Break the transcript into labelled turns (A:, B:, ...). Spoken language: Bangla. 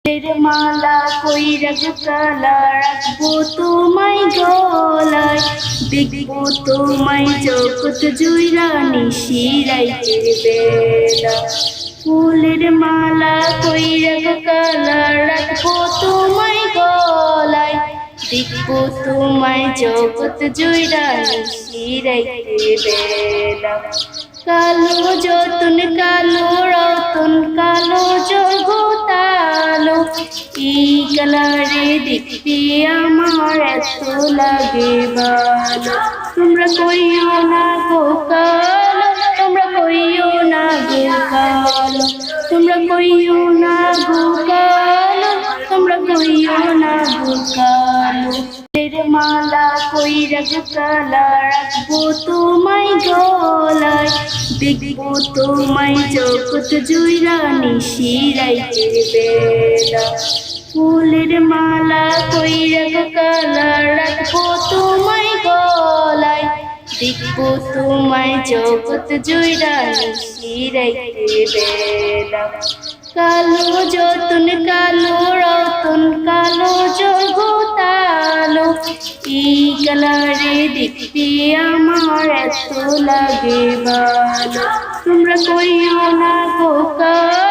A: মালা কইরা কালা রাখবো তোমায় গলায়, দেখবো তোমায় জগৎ জুইরা নিশিরাইতের বেলা। ফুলের মালা কইরা কালা রাখবো তোমায় গলায়, দেখবো তোমায় জগৎ জুইরা নিশিরাইতের বেলা। কালো যতন কালো রতন কালো জগতালো, এই কালারে দেখতে আমার এত লাগে ভালো। তোমরা কইও না গো কালো, তোমরা কইও না গো কালো, তোমরা কইও না গো কালো, তোমরা কইও না গো কালো। মালা কইরা কালা রাখবো তোমায় গলায়, দেখবো তোমায় জগৎ জুইরা নিশিরাইতের বেলা। ফুলের মালা কইরা কালা রাখবো তোমায় গলায়, দেখবো তোমায় জগৎ জুইরা নিশিরাইতের বেলা। কালো যতন কালো রতন কালো জগতালো, এই কালারে দেখতে আমার এত লাগে ভালো। তোমরা কইও না গো কালো,